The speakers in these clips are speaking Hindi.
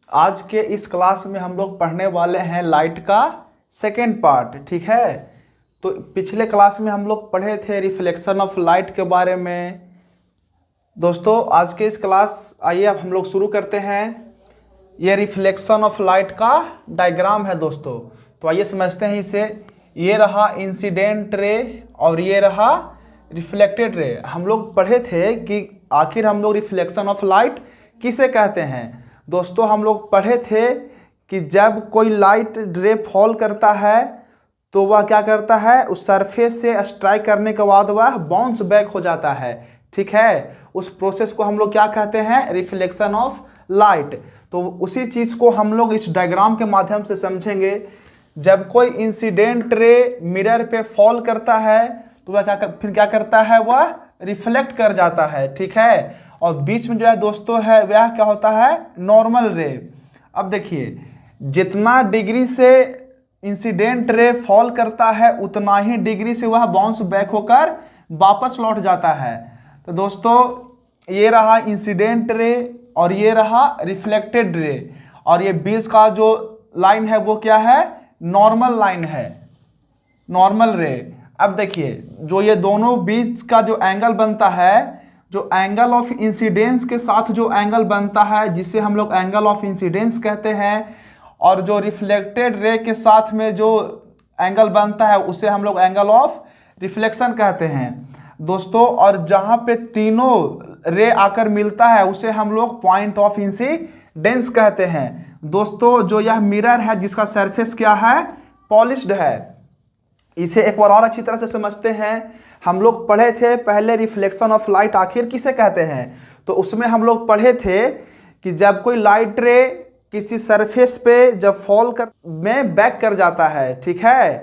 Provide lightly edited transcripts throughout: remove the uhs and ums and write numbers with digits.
आज के इस क्लास में हम लोग पढ़ने वाले हैं लाइट का सेकेंड पार्ट। ठीक है, तो पिछले क्लास में हम लोग पढ़े थे रिफ्लेक्शन ऑफ लाइट के बारे में। दोस्तों आज के इस क्लास आइए अब हम लोग शुरू करते हैं। ये रिफ्लेक्शन ऑफ लाइट का डायग्राम है दोस्तों, तो आइए समझते हैं इसे। ये रहा इंसिडेंट रे और ये रहा रिफ्लेक्टेड रे। हम लोग पढ़े थे कि आखिर हम लोग रिफ्लेक्शन ऑफ लाइट किसे कहते हैं। दोस्तों हम लोग पढ़े थे कि जब कोई लाइट रे फॉल करता है तो वह क्या करता है, उस सरफेस से स्ट्राइक करने के बाद वह बाउंस बैक हो जाता है। ठीक है, उस प्रोसेस को हम लोग क्या कहते हैं, रिफ्लेक्शन ऑफ लाइट। तो उसी चीज़ को हम लोग इस डायग्राम के माध्यम से समझेंगे। जब कोई इंसिडेंट रे मिरर पे फॉल करता है तो वह फिर क्या करता है, वह रिफ्लेक्ट कर जाता है। ठीक है, और बीच में जो है दोस्तों है वह क्या होता है, नॉर्मल रे। अब देखिए जितना डिग्री से इंसिडेंट रे फॉल करता है उतना ही डिग्री से वह बाउंस बैक होकर वापस लौट जाता है। तो दोस्तों ये रहा इंसिडेंट रे और ये रहा रिफ्लेक्टेड रे, और ये बीच का जो लाइन है वो क्या है, नॉर्मल लाइन है, नॉर्मल रे। अब देखिए जो ये दोनों बीच का जो एंगल बनता है, जो एंगल ऑफ इंसिडेंस के साथ जो एंगल बनता है जिसे हम लोग एंगल ऑफ इंसिडेंस कहते हैं, और जो रिफ्लेक्टेड रे के साथ में जो एंगल बनता है उसे हम लोग एंगल ऑफ रिफ्लेक्शन कहते हैं दोस्तों। और जहाँ पे तीनों रे आकर मिलता है उसे हम लोग पॉइंट ऑफ इंसिडेंस कहते हैं दोस्तों। जो यह मिरर है जिसका सरफेस क्या है, पॉलिश्ड है। इसे एक बार और अच्छी तरह से समझते हैं। हम लोग पढ़े थे पहले रिफ्लेक्शन ऑफ लाइट आखिर किसे कहते हैं, तो उसमें हम लोग पढ़े थे कि जब कोई लाइट रे किसी सरफेस पे जब फॉल कर में बैक कर जाता है। ठीक है,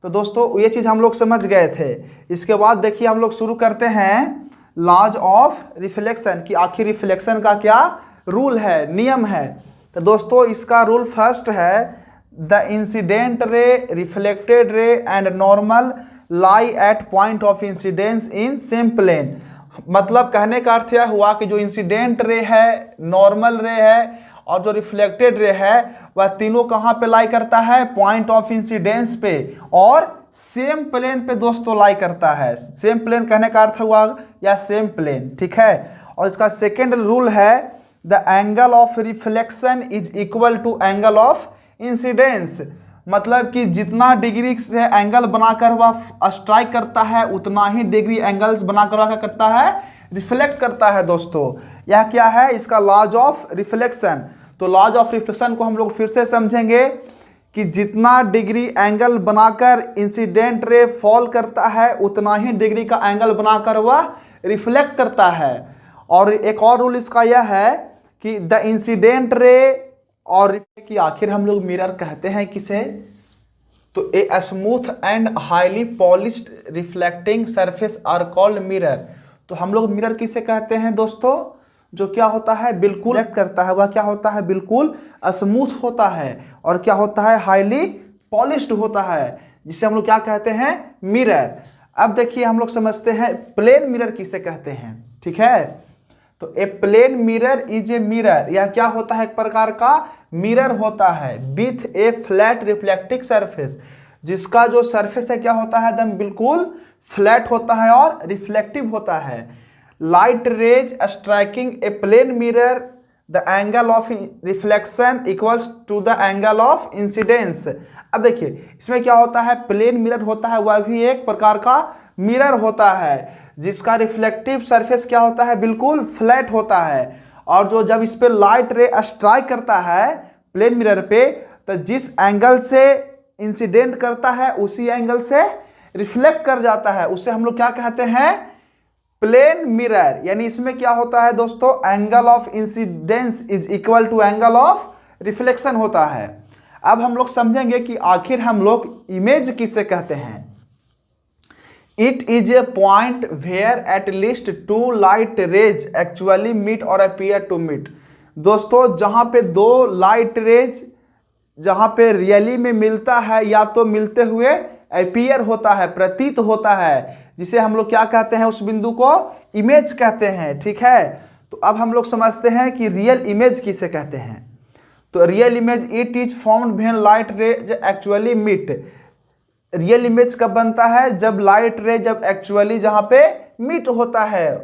तो दोस्तों ये चीज़ हम लोग समझ गए थे। इसके बाद देखिए हम लोग शुरू करते हैं लॉज ऑफ रिफ्लेक्शन कि आखिर रिफ्लेक्शन का क्या रूल है, नियम है। तो दोस्तों इसका रूल फर्स्ट है, the incident ray, reflected ray and normal lie at point of incidence in same plane. मतलब कहने का अर्थ यह हुआ कि जो इंसिडेंट रे है, नॉर्मल रे है और जो रिफ्लेक्टेड रे है वह तीनों कहाँ पे लाई करता है, पॉइंट ऑफ इंसिडेंस पे और सेम प्लेन पे दोस्तों लाई करता है। सेम प्लेन कहने का अर्थ हुआ या सेम प्लेन। ठीक है, और इसका सेकेंड रूल है, the angle of reflection is equal to angle of incidence. मतलब कि जितना डिग्री से एंगल बनाकर वह स्ट्राइक करता है उतना ही डिग्री एंगल्स बनाकर वह क्या करता है, रिफ्लेक्ट करता है दोस्तों। यह क्या है, इसका लॉज ऑफ रिफ्लेक्शन। तो लॉज ऑफ रिफ्लेक्शन को हम लोग फिर से समझेंगे कि जितना डिग्री एंगल बनाकर इंसिडेंट रे फॉल करता है उतना ही डिग्री का एंगल बनाकर वह रिफ्लेक्ट करता है। और एक और रूल इसका यह है कि द इंसिडेंट रे और कि आखिर हम लोग मिरर कहते हैं किसे, तो a smooth and highly polished reflecting surface are called mirror. तो हम लोग मिरर किसे कहते हैं दोस्तों, जो क्या होता है, बिल्कुल रिफ्लेक्ट करता है, वह क्या होता है, बिल्कुल स्मूथ होता है और क्या होता है, हाईली पॉलिश्ड होता है, जिसे हम लोग क्या कहते हैं, मिरर। अब देखिए हम लोग समझते हैं प्लेन मिरर किसे कहते हैं। ठीक है, तो a plane mirror is a mirror, यह क्या होता है, एक प्रकार का मिरर होता है with A flat reflecting surface, जिसका जो सरफेस है क्या होता है, एकदम बिल्कुल फ्लैट होता है और रिफ्लेक्टिव होता है। Light rays striking a plane mirror, the angle of reflection equals to the angle of incidence. अब देखिए इसमें क्या होता है, प्लेन मिरर होता है, वह भी एक प्रकार का मिरर होता है जिसका रिफ्लेक्टिव सरफेस क्या होता है, बिल्कुल फ्लैट होता है। और जो जब इस पे लाइट रे स्ट्राइक करता है प्लेन मिरर पे, तो जिस एंगल से इंसिडेंट करता है उसी एंगल से रिफ्लेक्ट कर जाता है, उसे हम लोग क्या कहते हैं, प्लेन मिरर। यानी इसमें क्या होता है दोस्तों, angle of incidence is equal to angle of reflection होता है। अब हम लोग समझेंगे कि आखिर हम लोग इमेज किसे कहते हैं। It is a point where at least two light rays actually meet or appear to meet। दोस्तों जहाँ पे दो लाइट रेज जहाँ पे रियली में मिलता है या तो मिलते हुए अपीयर होता है, प्रतीत होता है, जिसे हम लोग क्या कहते हैं, उस बिंदु को इमेज कहते हैं। ठीक है, तो अब हम लोग समझते हैं कि रियल इमेज किसे कहते हैं। तो real image it is formed when light rays actually meet. Real image कब बनता है? जब लाइट रे जब एक्चुअली जहाँ पे मीट होता है,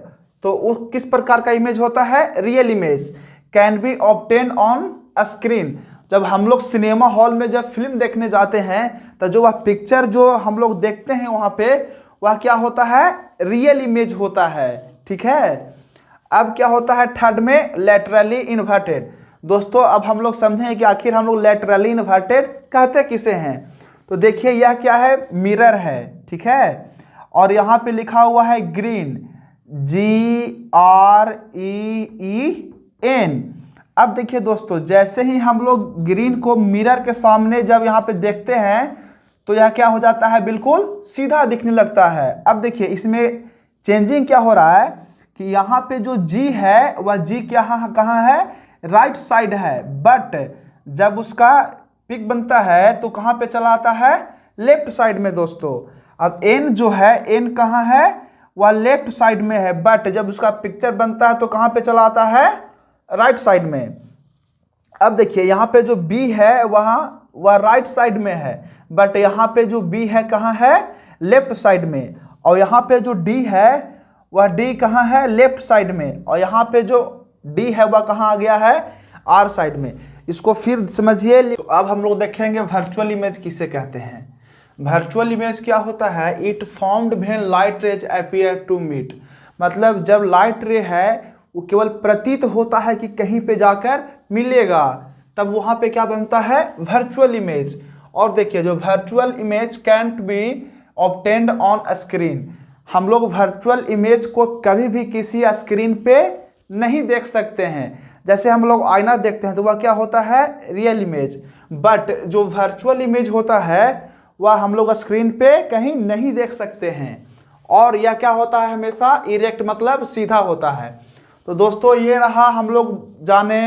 तो वो किस प्रकार का इमेज होता है? Real image. Can be obtain on screen. जब हम लोग सिनेमा हॉल में जब फिल्म देखने जाते हैं तो जो वह पिक्चर जो हम लोग देखते हैं वहाँ पे, वह क्या होता है? रियल इमेज होता है। ठीक है, अब क्या होता है थर्ड में? Laterally inverted. दोस्तों अब हम लोग समझेंगे कि आखिर हम लोग लैटरली इन्वर्टेड कहते किसे हैं। तो देखिए यह क्या है? मिरर है। ठीक है, और यहाँ पे लिखा हुआ है ग्रीन, GREEN। अब देखिए दोस्तों, जैसे ही हम लोग ग्रीन को मिरर के सामने जब यहाँ पे देखते हैं तो यह क्या हो जाता है? बिल्कुल सीधा दिखने लगता है। अब देखिए इसमें चेंजिंग क्या हो रहा है कि यहाँ पे जो G है वह G कहाँ है? राइट साइड है, बट जब उसका पिक बनता है तो कहाँ पे चला आता है? लेफ्ट साइड में दोस्तों। अब N जो है, N कहाँ है? वह लेफ्ट साइड में है, बट जब उसका पिक्चर बनता है तो कहाँ पे चला आता है? राइट साइड में। अब देखिए यहाँ पे जो B है वह राइट साइड में है, बट यहाँ पे जो B है कहाँ है? लेफ्ट साइड में। और यहाँ पे जो D है वह D कहाँ है? लेफ्ट साइड में। और यहाँ पे जो D है वह कहाँ आ गया है? R साइड में। इसको फिर समझिए। तो अब हम लोग देखेंगे वर्चुअल इमेज किसे कहते हैं। वर्चुअल इमेज क्या होता है? It formed when light rays appear to meet. मतलब जब लाइट रे है वो केवल प्रतीत होता है कि कहीं पे जाकर मिलेगा, तब वहाँ पे क्या बनता है? Virtual image. और देखिए जो virtual image cantt B obtained on screen. हम लोग वर्चुअल इमेज को कभी भी किसी स्क्रीन पे नहीं देख सकते हैं। जैसे हम लोग आईना देखते हैं तो वह क्या होता है? Real image. बट जो वर्चुअल इमेज होता है वह हम लोग स्क्रीन पे कहीं नहीं देख सकते हैं। और यह क्या होता है? हमेशा इरेक्ट, मतलब सीधा होता है। तो दोस्तों ये रहा, हम लोग जाने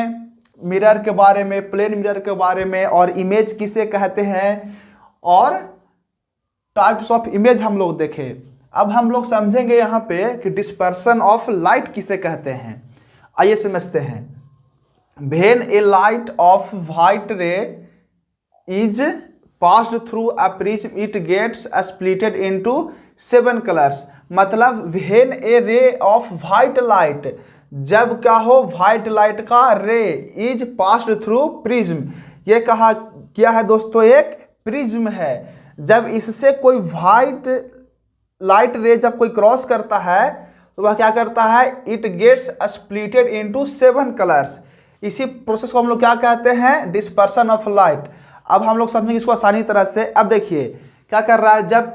मिरर के बारे में, प्लेन मिरर के बारे में, और इमेज किसे कहते हैं, और टाइप्स ऑफ इमेज हम लोग देखे। अब हम लोग समझेंगे यहाँ पे कि डिस्पर्सन ऑफ लाइट किसे कहते हैं। आइए समझते हैं। When a light of white ray is passed through a prism it gets splitted into 7 colours. मतलब when a ray of white light, जब क्या हो? व्हाइट लाइट का रे इज पास्ड थ्रू प्रिज्म। ये कहा क्या है दोस्तों? एक प्रिज्म है। जब इससे कोई व्हाइट लाइट रे जब कोई क्रॉस करता है तो वह क्या करता है? It gets splitted into 7 colours. इसी प्रोसेस को हम लोग क्या कहते हैं? Dispersion of light. अब हम लोग समझेंगे इसको आसानी तरह से। अब देखिए क्या कर रहा है, जब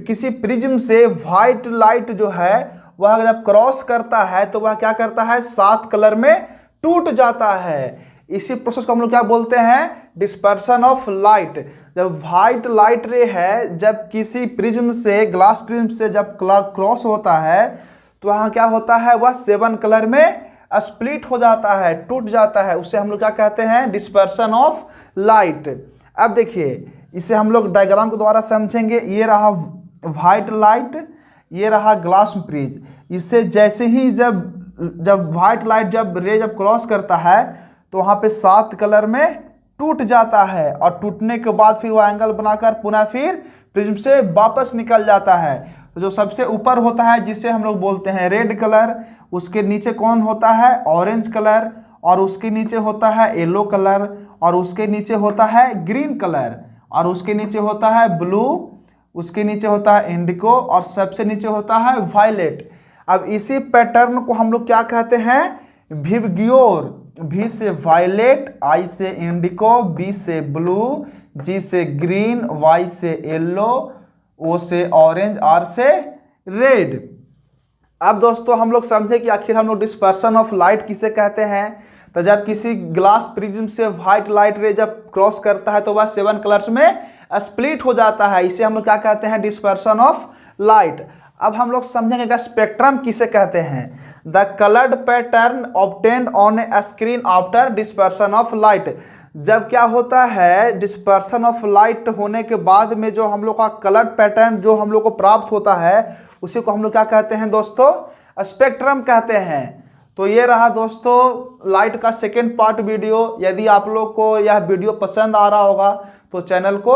किसी प्रिज्म से व्हाइट लाइट जो है वह जब क्रॉस करता है तो वह क्या करता है? 7 कलर में टूट जाता है। इसी प्रोसेस को हम लोग क्या बोलते हैं? Dispersion of light. जब व्हाइट लाइट रे है, जब किसी प्रिज्म से, ग्लास प्रिज्म से जब क्रॉस होता है तो वहाँ क्या होता है? वह 7 कलर में स्प्लिट हो जाता है, टूट जाता है। उसे हम लोग क्या कहते हैं? Dispersion of light. अब देखिए इसे हम लोग डायग्राम के द्वारा समझेंगे। ये रहा व्हाइट लाइट, ये रहा ग्लास प्रिज्म। इससे जैसे ही जब व्हाइट लाइट जब रे जब क्रॉस करता है तो वहाँ पे 7 कलर में टूट जाता है, और टूटने के बाद फिर वो एंगल बनाकर पुनः फिर प्रिज्म से वापस निकल जाता है। तो जो सबसे ऊपर होता है जिसे हम लोग बोलते हैं रेड कलर, उसके नीचे कौन होता है? ऑरेंज कलर, और उसके नीचे होता है येलो कलर, और उसके नीचे होता है ग्रीन कलर, और उसके नीचे होता है ब्लू, उसके नीचे होता है इंडिको, और सबसे नीचे होता है वायलेट। अब इसी पैटर्न को हम लोग क्या कहते हैं? विबग्योर। V से वायलेट, I से इंडिको, B से ब्लू, G से ग्रीन, Y से येलो, O से ऑरेंज, R से रेड। अब दोस्तों हम लोग समझे कि आखिर हम लोग डिस्पर्सन ऑफ लाइट किसे कहते हैं। तो जब किसी ग्लास प्रिज्म से व्हाइट लाइट रे जब क्रॉस करता है तो वह 7 कलर्स में स्प्लिट हो जाता है। इसे हम लोग क्या कहते हैं? Dispersion of light. अब हम लोग समझेंगे कि स्पेक्ट्रम किसे कहते हैं। The coloured pattern obtained on A screen after dispersion of light. जब क्या होता है? डिस्पर्सन ऑफ लाइट होने के बाद में जो हम लोग का कलर्ड पैटर्न जो हम लोग को प्राप्त होता है उसी को हम लोग क्या कहते हैं दोस्तों? स्पेक्ट्रम कहते हैं। तो ये रहा दोस्तों लाइट का सेकेंड पार्ट वीडियो। यदि आप लोग को यह वीडियो पसंद आ रहा होगा तो चैनल को